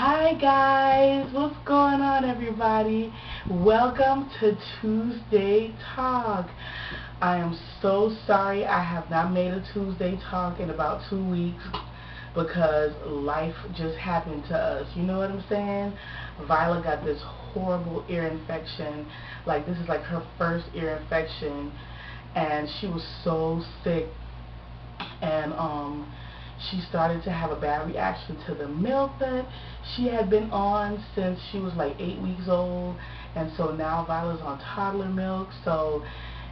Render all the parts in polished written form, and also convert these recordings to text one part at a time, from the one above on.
Hi guys, what's going on everybody? Welcome to Tuesday Talk. I am so sorry I have not made a Tuesday Talk in about 2 weeks because life just happened to us. You know what I'm saying? Viola got this horrible ear infection. Like, this is like her first ear infection, and she was so sick, and she started to have a bad reaction to the milk that she had been on since she was like 8 weeks old. And so now Viola's on toddler milk. So,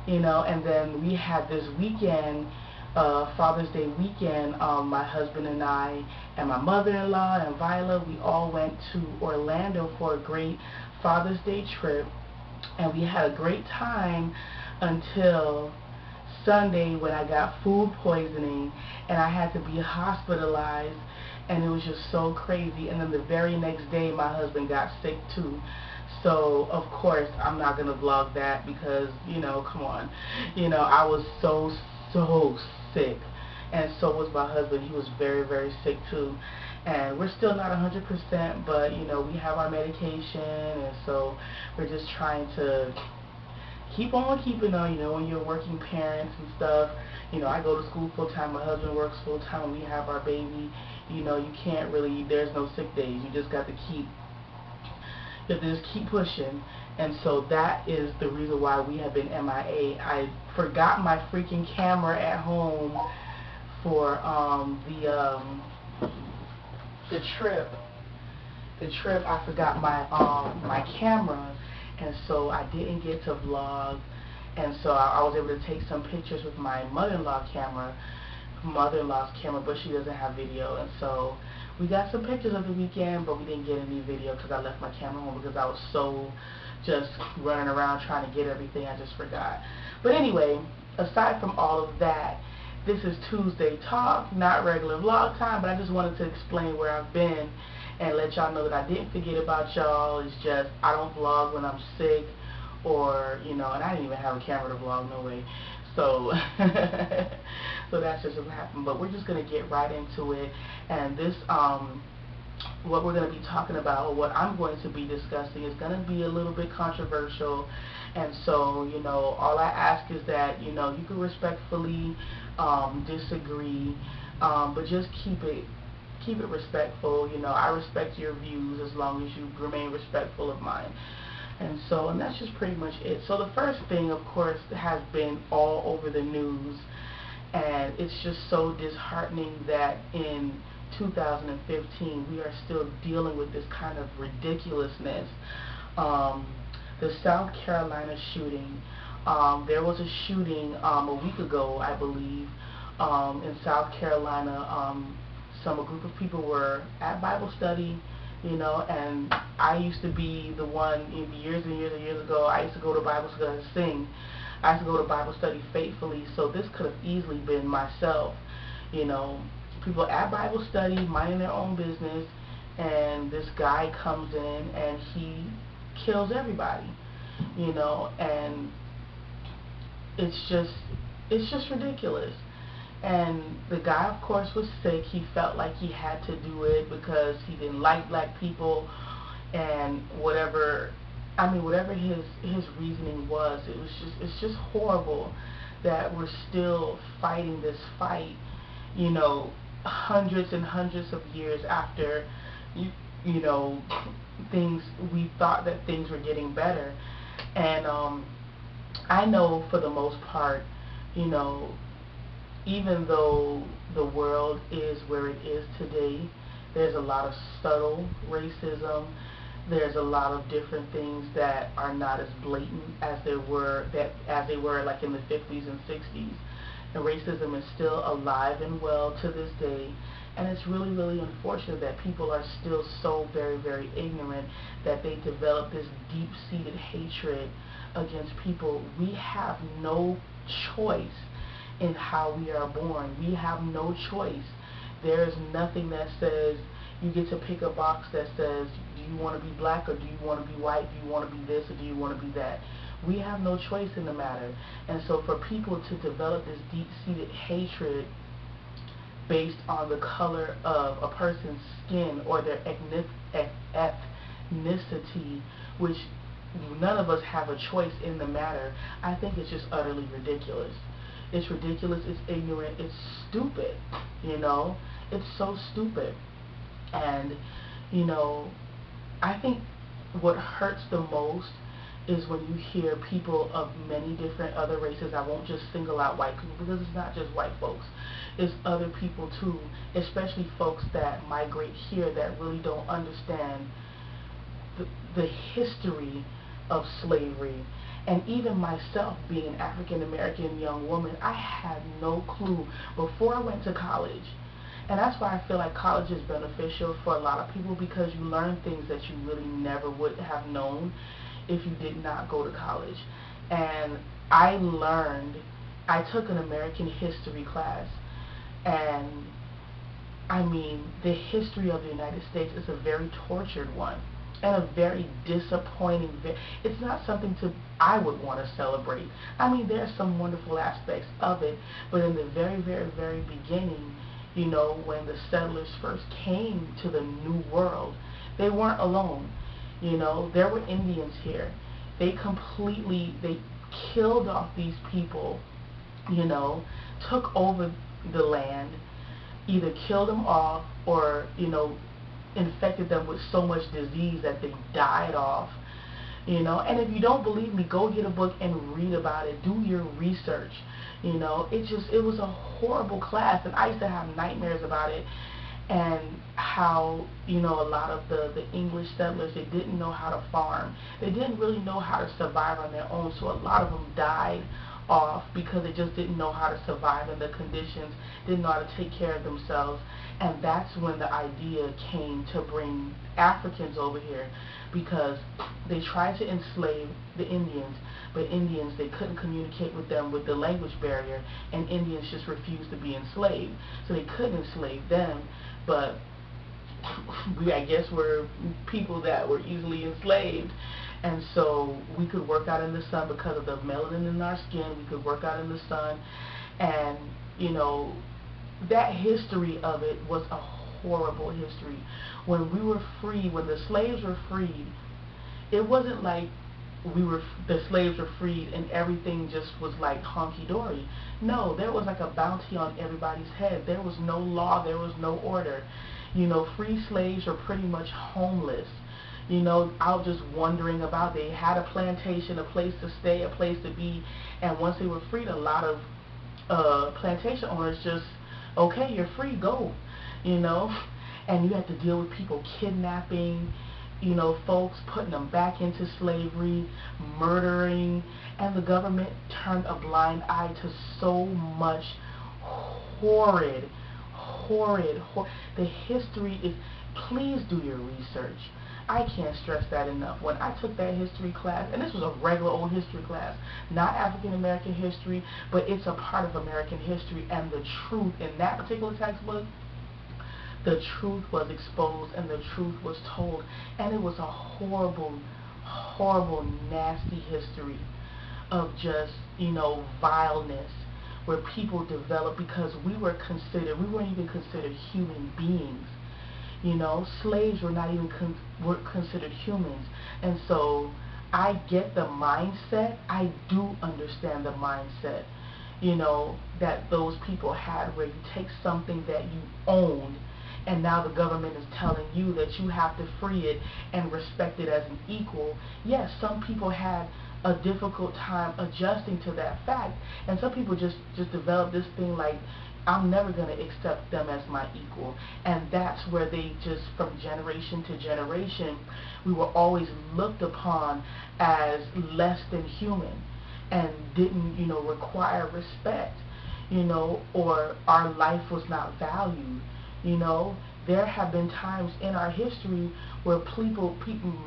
and then we had this weekend, Father's Day weekend. My husband and I and my mother-in-law and Viola, we all went to Orlando for a great Father's Day trip, and we had a great time until Sunday when I got food poisoning and I had to be hospitalized, and it was just so crazy. And then the very next day my husband got sick too. So of course I'm not gonna vlog that because, come on. I was so sick, and so was my husband. He was very sick too, and we're still not 100%, but we have our medication, and so we're just trying to keep on keeping on. When you're working parents and stuff, I go to school full time, my husband works full time, we have our baby. You can't really, there's no sick days. You just got to just keep pushing. And so that is the reason why we have been MIA. I forgot my freaking camera at home for the trip. I forgot my camera, and so I didn't get to vlog. And so I was able to take some pictures with my mother-in-law's camera, but she doesn't have video. And so we got some pictures of the weekend, but we didn't get any video because I left my camera home because I was so just running around trying to get everything. I just forgot. But anyway, aside from all of that, this is Tuesday Talk, not regular vlog time, but I just wanted to explain where I've been and let y'all know that I didn't forget about y'all. It's just I don't vlog when I'm sick, or and I didn't even have a camera to vlog, no way. So so that's just what happened. But we're just gonna get right into it. And this what we're going to be talking about, or what I'm going to be discussing, is going to be a little bit controversial. And so, all I ask is that, you can respectfully disagree, but just keep it respectful. I respect your views as long as you remain respectful of mine. And that's just pretty much it. So the first thing, of course, has been all over the news, and it's just so disheartening that in 2015 we are still dealing with this kind of ridiculousness. The South Carolina shooting, there was a shooting a week ago, I believe, in South Carolina. A group of people were at Bible study, and I used to be the one, years and years ago, I used to go to Bible study to sing. I used to go to Bible study faithfully, so this could have easily been myself. People at Bible study, minding their own business, and this guy comes in and he kills everybody, and it's just ridiculous. And the guy, of course, was sick. He felt like he had to do it because he didn't like black people, and whatever his reasoning was, it's just horrible that we're still fighting this fight, hundreds and hundreds of years after we thought that things were getting better. And I know for the most part, even though the world is where it is today, there's a lot of subtle racism. There's a lot of different things that are not as blatant as they were like in the 50s and 60s. And racism is still alive and well to this day. And it's really unfortunate that people are still so very ignorant that they develop this deep-seated hatred against people. We have no choice in how we are born. We have no choice. There is nothing that says you get to pick a box that says, do you want to be black, or do you want to be white? Do you want to be this, or do you want to be that? We have no choice in the matter. And so for people to develop this deep-seated hatred based on the color of a person's skin or their ethnicity, which none of us have a choice in the matter, I think it's just utterly ridiculous. It's ridiculous, it's ignorant, it's stupid, you know? It's so stupid. And, you know, I think what hurts the most is when you hear people of many different other races. I won't just single out white people, because it's not just white folks. It's other people too, especially folks that migrate here that really don't understand the history of slavery. And even myself, being an African American young woman, I had no clue before I went to college. And that's why I feel like college is beneficial for a lot of people, because you learn things that you really never would have known if you did not go to college. And I took an American history class, and I mean, the history of the United States is a very tortured one, and a very disappointing, it's not something I would want to celebrate. I mean, there's some wonderful aspects of it, but in the very, very, very beginning, you know, when the settlers first came to the New World, they weren't alone. You know, there were Indians here. They killed off these people, you know, took over the land, either killed them off or, you know, infected them with so much disease that they died off. You know, and if you don't believe me, go get a book and read about it. Do your research. You know, it was a horrible class, and I used to have nightmares about it. And how, you know, a lot of the English settlers, they didn't know how to farm. They didn't really know how to survive on their own, so a lot of them died off because they just didn't know how to survive in the conditions, didn't know how to take care of themselves. And that's when the idea came to bring Africans over here, because they tried to enslave the Indians, but Indians, they couldn't communicate with them with the language barrier, and Indians just refused to be enslaved. So they couldn't enslave them, but we, I guess, were people that were easily enslaved. And so we could work out in the sun because of the melanin in our skin. We could work out in the sun. And, you know, that history of it was a horrible history. When we were free, when the slaves were freed, it wasn't like the slaves were freed and everything just was like honky-dory. No, there was like a bounty on everybody's head. There was no law, there was no order. You know, free slaves were pretty much homeless. You know, out just wandering about. They had a plantation, a place to stay, a place to be, and once they were freed, a lot of plantation owners just, okay, you're free, go, you know. And you had to deal with people kidnapping, you know, folks, putting them back into slavery, murdering, and the government turned a blind eye to so much horrid. The history is, please do your research. I can't stress that enough. When I took that history class, and this was a regular old history class, not African American history, but it's a part of American history, and the truth in that particular textbook, the truth was exposed and the truth was told, and it was a horrible, horrible, nasty history of just, you know, vileness, where people developed, because we weren't even considered human beings. You know, slaves were not even were considered humans. And so I get the mindset. I do understand the mindset, you know, that those people had, where you take something that you owned, and now the government is telling you that you have to free it and respect it as an equal. Yes, some people had a difficult time adjusting to that fact, and some people just develop this thing like, I'm never going to accept them as my equal. And that's where they just, from generation to generation, we were always looked upon as less than human and didn't, you know, require respect, you know, or our life was not valued. You know, there have been times in our history where people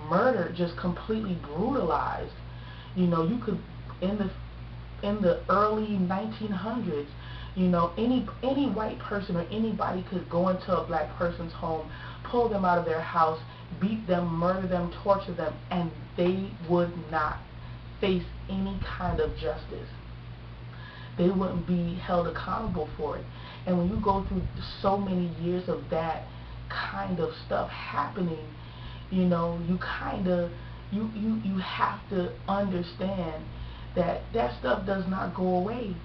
murdered, just completely brutalized. You know, you could, in the early 1900s, you know, any white person or anybody could go into a black person's home, pull them out of their house, beat them, murder them, torture them, and they would not face any kind of justice. they wouldn't be held accountable for it. And when you go through so many years of that kind of stuff happening, you know, you kind of, you have to understand that that stuff does not go away,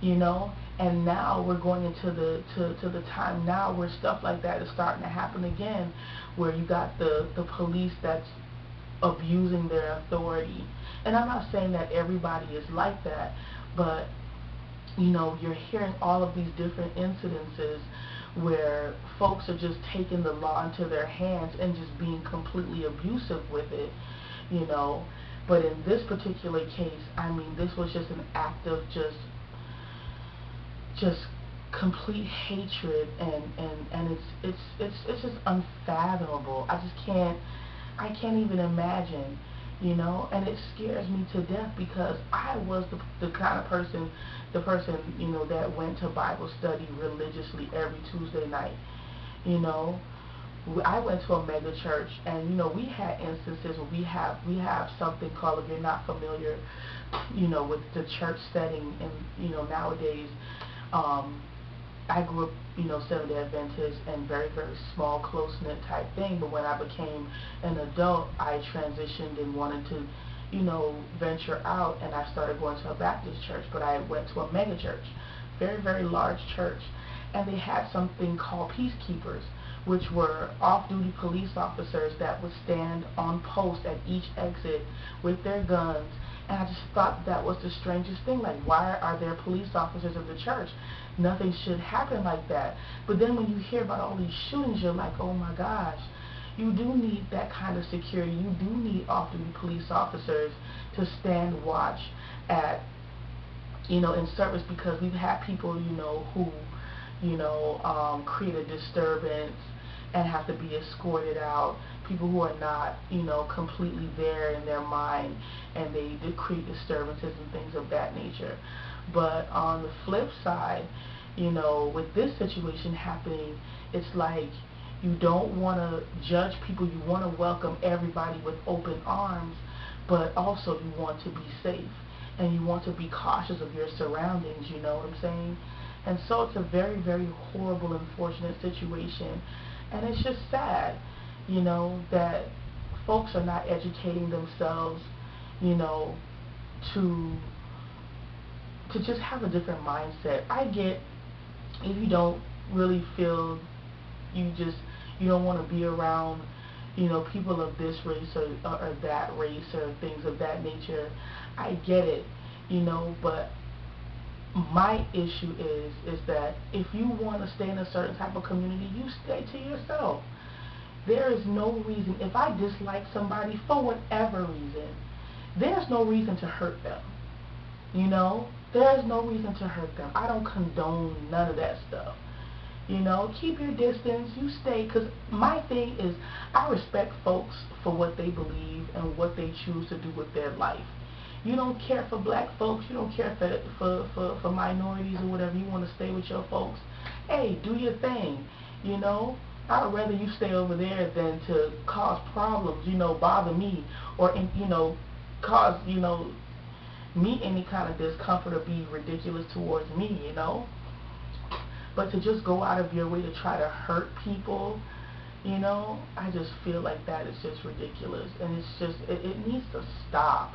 you know. And now we're going into to the time now where stuff like that is starting to happen again, where you got the police that's abusing their authority. And I'm not saying that everybody is like that, but you know, you're hearing all of these different incidences where folks are just taking the law into their hands and just being completely abusive with it, you know. But in this particular case, I mean, this was just an act of just complete hatred, and it's just unfathomable. I can't even imagine, you know. And it scares me to death because I was the kind of person, you know, that went to Bible study religiously every Tuesday night, you know. I went to a mega church, and you know, we had instances where we have something called, if you're not familiar, you know, with the church setting, and you know, nowadays, I grew up, you know, Seventh-day Adventist, and very, very small, close-knit type thing. But when I became an adult, I transitioned and wanted to, you know, venture out, and I started going to a Baptist church. But I went to a mega church, very, very large church, and they had something called peacekeepers, which were off-duty police officers that would stand on post at each exit with their guns. And I just thought that was the strangest thing. Like, why are there police officers of the church? Nothing should happen like that. But then when you hear about all these shootings, you're like, oh my gosh, you do need that kind of security. You do need off-duty police officers to stand watch at, you know, in service, because we've had people, you know, who, you know, create a disturbance and have to be escorted out. People who are not, you know, completely there in their mind, and they create disturbances and things of that nature. But on the flip side, you know, with this situation happening, it's like you don't want to judge people. You want to welcome everybody with open arms, but also you want to be safe, and you want to be cautious of your surroundings, you know what I'm saying? And so it's a very, very horrible, unfortunate situation. And it's just sad, you know, that folks are not educating themselves, you know, to just have a different mindset. I get if you don't really feel you don't want to be around, you know, people of this race or that race or things of that nature. I get it, you know, but my issue is that if you want to stay in a certain type of community, you stay to yourself. There is no reason. If I dislike somebody for whatever reason, there's no reason to hurt them. You know, there's no reason to hurt them. I don't condone none of that stuff. You know, keep your distance. You stay, because my thing is, I respect folks for what they believe and what they choose to do with their life. You don't care for black folks, you don't care for minorities or whatever, you want to stay with your folks, hey, do your thing, you know. I'd rather you stay over there than to cause problems, you know, bother me, or, you know, cause, you know, me any kind of discomfort or be ridiculous towards me, you know. But to just go out of your way to try to hurt people, you know, I just feel like that is just ridiculous, and it's just, it needs to stop.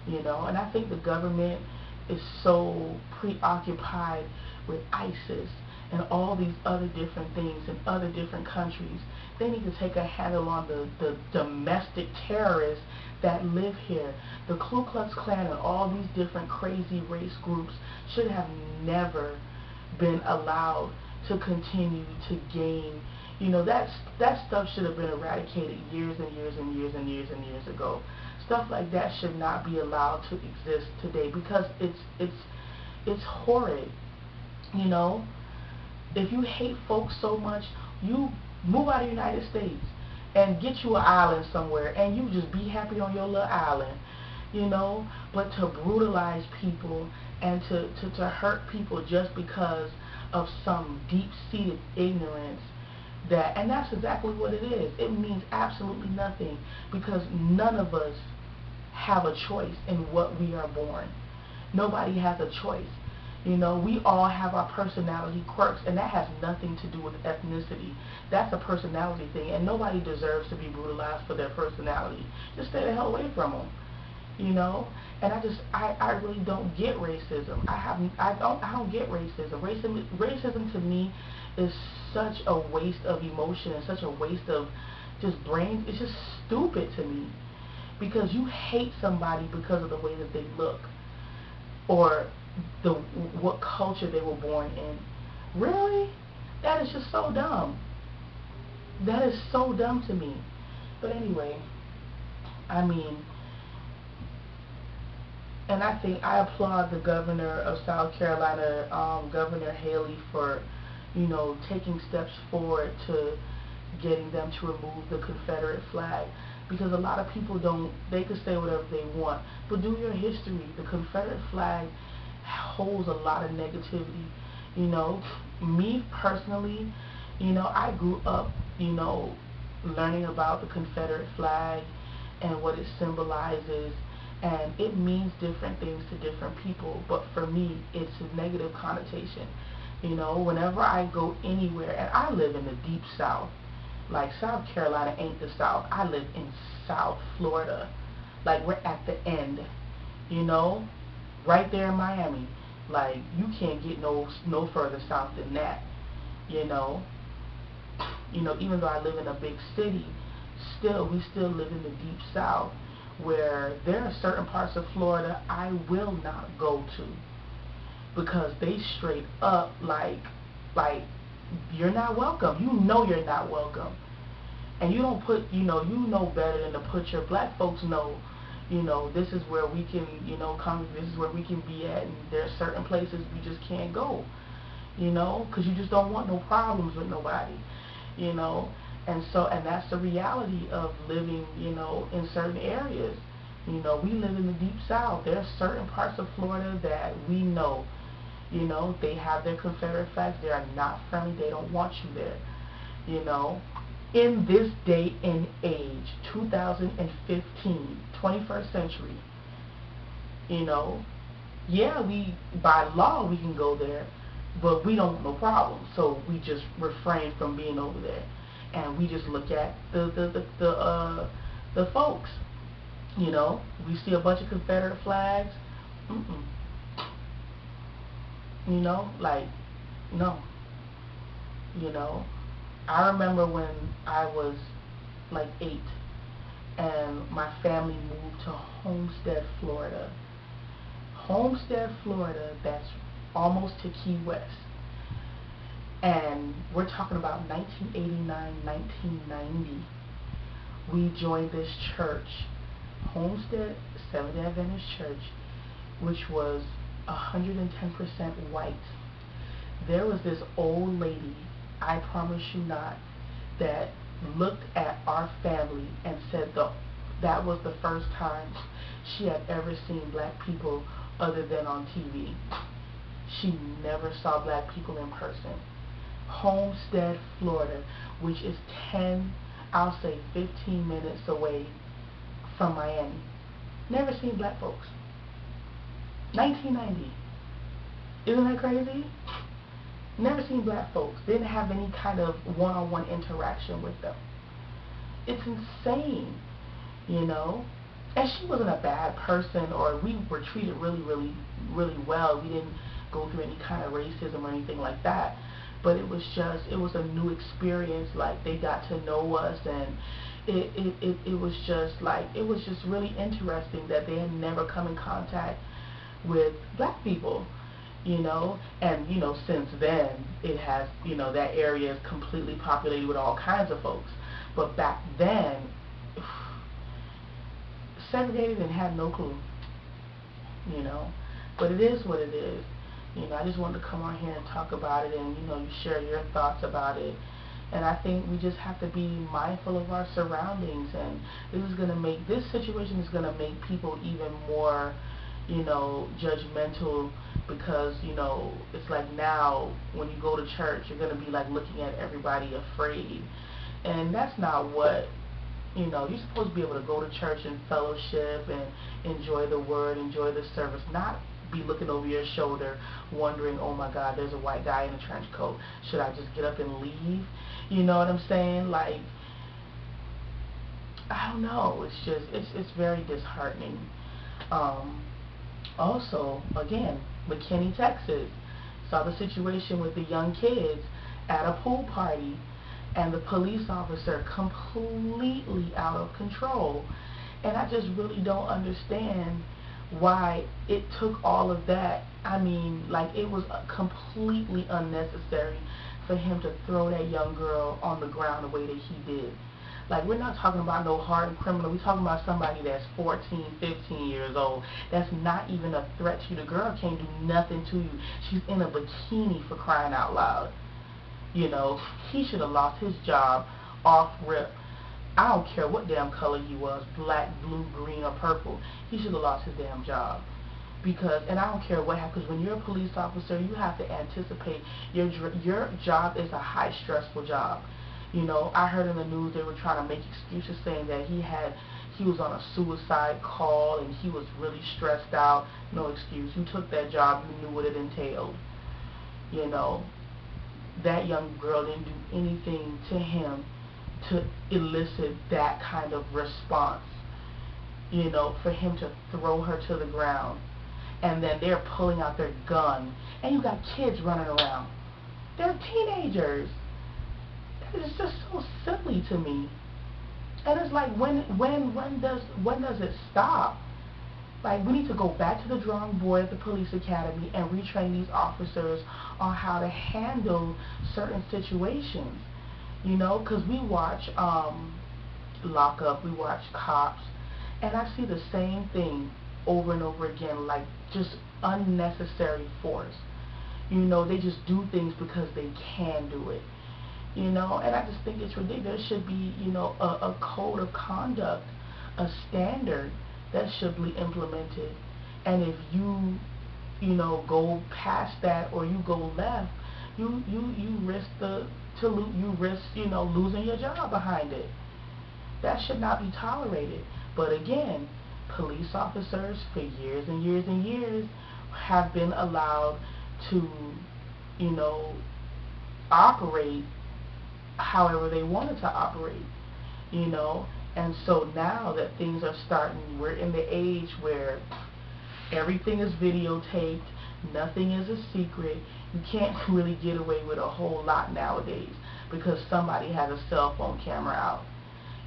You know, and I think the government is so preoccupied with ISIS and all these other different things in other different countries. They need to take a handle on the domestic terrorists that live here. The Ku Klux Klan and all these different crazy race groups should have never been allowed to continue to gain. You know, that stuff should have been eradicated years and years and years and years and years ago. Stuff like that should not be allowed to exist today, because it's horrid. You know, if you hate folks so much, you move out of the United States and get you an island somewhere, and you just be happy on your little island. You know, but to brutalize people and to hurt people just because of some deep-seated ignorance, and that's exactly what it is. It means absolutely nothing, because none of us have a choice in what we are born. Nobody has a choice. You know, we all have our personality quirks, and that has nothing to do with ethnicity. That's a personality thing, and nobody deserves to be brutalized for their personality. Just stay the hell away from them. You know, and I really don't get racism. I don't get racism. Racism to me is such a waste of emotion and such a waste of just brains. It's just stupid to me, because you hate somebody because of the way that they look or what culture they were born in. Really? That is just so dumb. That is so dumb to me. But anyway, I mean, and I think I applaud the governor of South Carolina, Governor Haley, for, you know, taking steps forward to getting them to remove the Confederate flag. Because a lot of people don't, they can say whatever they want, but do your history. The Confederate flag holds a lot of negativity. You know, me personally, you know, I grew up, you know, learning about the Confederate flag and what it symbolizes, and it means different things to different people, but for me, it's a negative connotation. You know, whenever I go anywhere, and I live in the deep South, like South Carolina ain't the South. I live in South Florida. Like, we're at the end, you know, right there in Miami. Like, you can't get no further south than that, you know. You know, even though I live in a big city, we still live in the deep South, where there are certain parts of Florida I will not go to, because they straight up like you're not welcome. You know you're not welcome. And you don't put, you know better than to put your black folks know, you know, this is where we can, you know, come, this is where we can be at, and there are certain places we just can't go, you know, because you just don't want no problems with nobody, you know. And that's the reality of living, you know, in certain areas. You know, we live in the deep South. There are certain parts of Florida that we know, you know, they have their Confederate flags. They are not friendly. They don't want you there, you know. In this day and age, 2015, 21st century, you know, yeah, by law we can go there, but we don't want no problem, so we just refrain from being over there, and we just look at the folks. You know, we see a bunch of Confederate flags. You know, like, no. You know, I remember when I was like 8, and my family moved to Homestead, Florida. Homestead, Florida, that's almost to Key West. And we're talking about 1989, 1990. We joined this church, Homestead Seventh-day Adventist Church, which was 110% white. There was this old lady, I promise you not, that looked at our family and said that was the first time she had ever seen black people other than on TV. She never saw black people in person. Homestead, Florida, which is 15 minutes away from Miami. Never seen black folks. 1990. Isn't that crazy? Never seen black folks. Didn't have any kind of one-on-one interaction with them. It's insane, you know. And she wasn't a bad person, or we were treated really, really, really well. We didn't go through any kind of racism or anything like that. But it was a new experience. Like, they got to know us, and it was just really interesting that they had never come in contact with black people, you know. And, you know, since then, it has, you know, that area is completely populated with all kinds of folks. But back then, segregated and had no clue, you know. But it is what it is. You know, I just wanted to come on here and talk about it, and, you know, you share your thoughts about it. And I think we just have to be mindful of our surroundings, and this situation is gonna make people even more, you know, judgmental, because, you know, it's like now when you go to church, you're gonna be like looking at everybody afraid, and that's not what, you know. You're supposed to be able to go to church and fellowship and enjoy the word, enjoy the service, not be looking over your shoulder, wondering, oh my God, there's a white guy in a trench coat. Should I just get up and leave? You know what I'm saying? Like, I don't know. It's just, it's very disheartening. Also, again, McKinney, Texas, saw the situation with the young kids at a pool party, and the police officer completely out of control. And I just really don't understand why it took all of that. I mean, like, it was completely unnecessary for him to throw that young girl on the ground the way that he did. Like, we're not talking about no hardened criminal. We're talking about somebody that's 14, 15 years old. That's not even a threat to you. The girl can't do nothing to you. She's in a bikini, for crying out loud. You know, he should have lost his job off rip. I don't care what damn color he was, black, blue, green, or purple. He should have lost his damn job. Because, and I don't care what happens, when you're a police officer, you have to anticipate. Your job is a high stressful job. You know, I heard in the news they were trying to make excuses, saying that he was on a suicide call and he was really stressed out. No excuse. You took that job, you knew what it entailed. You know, that young girl didn't do anything to him to elicit that kind of response. You know, for him to throw her to the ground. And then they're pulling out their gun. And you got kids running around. They're teenagers. It's just so silly to me. And it's like, when does it stop? Like, we need to go back to the drawing board at the police academy and retrain these officers on how to handle certain situations. You know, because we watch Lock Up, we watch Cops, and I see the same thing over and over again, like just unnecessary force. You know, they just do things because they can do it. You know, and I just think it's ridiculous. There should be, you know, a code of conduct, a standard that should be implemented. And if you know, go past that or you go left, you risk you know, losing your job behind it. That should not be tolerated. But again, police officers for years and years and years have been allowed to, you know, operate however they wanted to operate, you know. And so now that things are starting, we're in the age where everything is videotaped, nothing is a secret. You can't really get away with a whole lot nowadays because somebody has a cell phone camera out.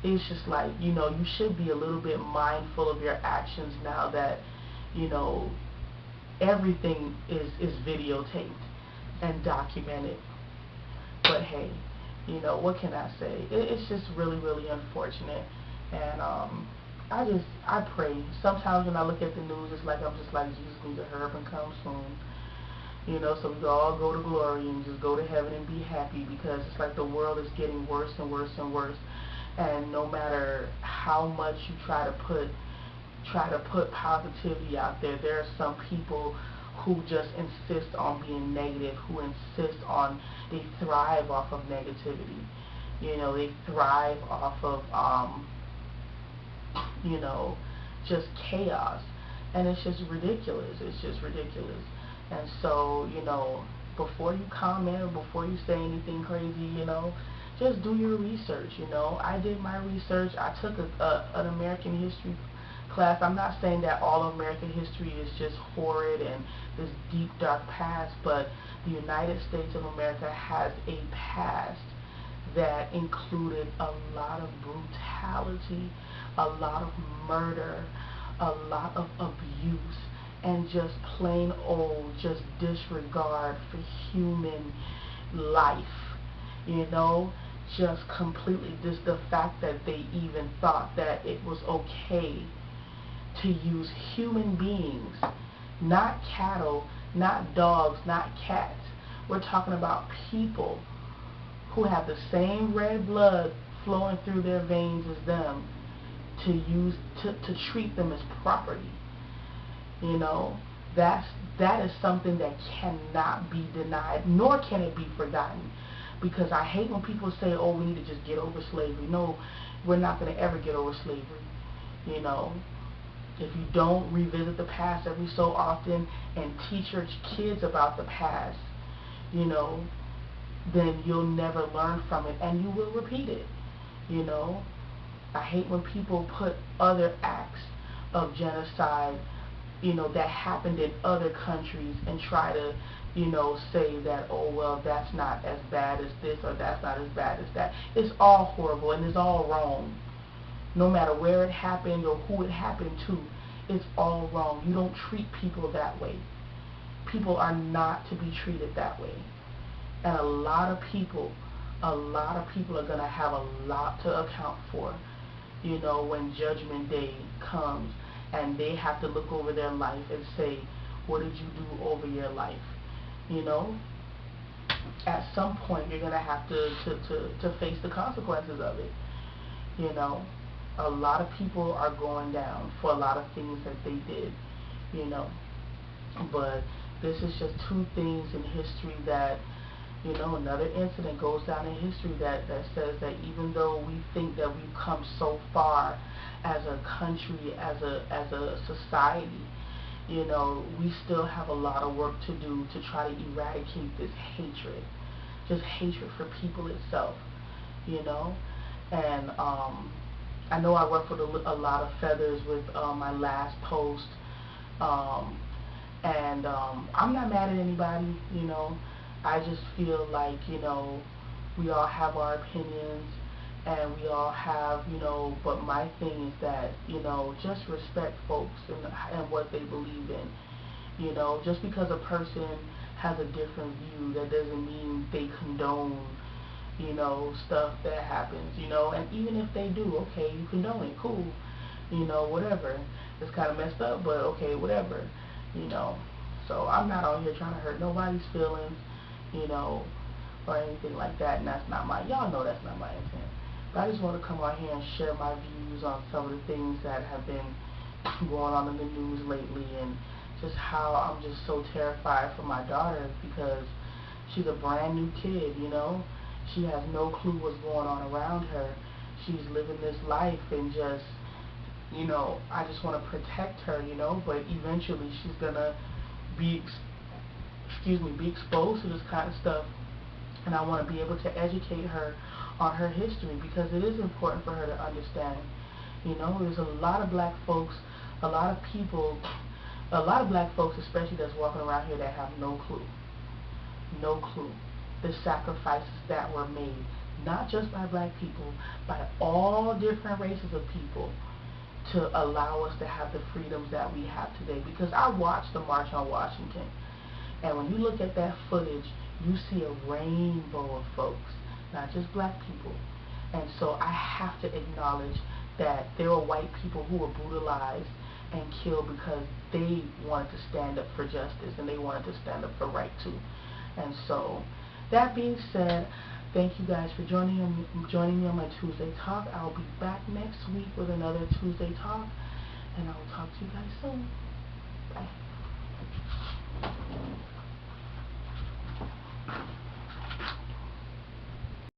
It's just like, you know, you should be a little bit mindful of your actions now that, you know, everything is videotaped and documented. But hey, you know, what can I say? It's just really, really unfortunate. And I pray. Sometimes when I look at the news, it's like I'm just like, Jesus needs to hurry up and come soon. You know, so we can all go to glory and just go to heaven and be happy, because it's like the world is getting worse and worse and worse. And no matter how much you try to put positivity out there, there are some people who just insist on being negative, who insist on, they thrive off of negativity. You know, they thrive off of, you know, just chaos. And it's just ridiculous. It's just ridiculous. And so, you know, before you comment or before you say anything crazy, you know, just do your research. You know, I did my research. I took an American history class. I'm not saying that all of American history is just horrid and this deep, dark past, but the United States of America has a past that included a lot of brutality, a lot of murder, a lot of abuse, and just plain old just disregard for human life. You know, just completely, just the fact that they even thought that it was okay to use human beings, not cattle, not dogs, not cats. We're talking about people who have the same red blood flowing through their veins as them, to treat them as property. You know, that is something that cannot be denied, nor can it be forgotten. Because I hate when people say, oh, we need to just get over slavery. No, we're not going to ever get over slavery. You know, If you don't revisit the past every so often and teach your kids about the past, you know, then you'll never learn from it and you will repeat it, you know. I hate when people put other acts of genocide, you know, that happened in other countries and try to, you know, say that, oh, well, that's not as bad as this or that's not as bad as that. It's all horrible and it's all wrong. No matter where it happened or who it happened to, it's all wrong. You don't treat people that way. People are not to be treated that way. And a lot of people are going to have a lot to account for, you know, when Judgment Day comes and they have to look over their life and say, what did you do over your life? You know, at some point you're going to have to face the consequences of it. You know, a lot of people are going down for a lot of things that they did, you know. But this is just two things in history that, you know, another incident goes down in history that says that even though we think that we've come so far as a country, as a society, you know, we still have a lot of work to do to try to eradicate this hatred, just hatred for people itself, you know. And I know I ruffled a lot of feathers with my last post, and I'm not mad at anybody, you know. I just feel like, you know, we all have our opinions and we all have, you know, but my thing is that, you know, just respect folks and what they believe in. You know, just because a person has a different view, that doesn't mean they condone, you know, stuff that happens, you know. And even if they do, okay, you condone it, cool, you know, whatever. It's kind of messed up, but okay, whatever, you know. So I'm not out here trying to hurt nobody's feelings, you know, or anything like that, and that's not my, y'all know that's not my intent. But I just want to come on here and share my views on some of the things that have been going on in the news lately, and just how I'm just so terrified for my daughter because she's a brand new kid, you know. She has no clue what's going on around her. She's living this life and just, you know, I just want to protect her, you know, but eventually she's going to be exposed to this kind of stuff, and I want to be able to educate her on her history because it is important for her to understand. You know, there's a lot of black folks, a lot of people, a lot of black folks especially that's walking around here that have no clue. No clue. The sacrifices that were made, not just by black people, by all different races of people, to allow us to have the freedoms that we have today. Because I watched the March on Washington, and when you look at that footage, you see a rainbow of folks, not just black people. And so I have to acknowledge that there were white people who were brutalized and killed because they wanted to stand up for justice and they wanted to stand up for right too. And so, that being said, thank you guys for joining me on my Tuesday Talk. I'll be back next week with another Tuesday Talk, and I will talk to you guys soon. Bye.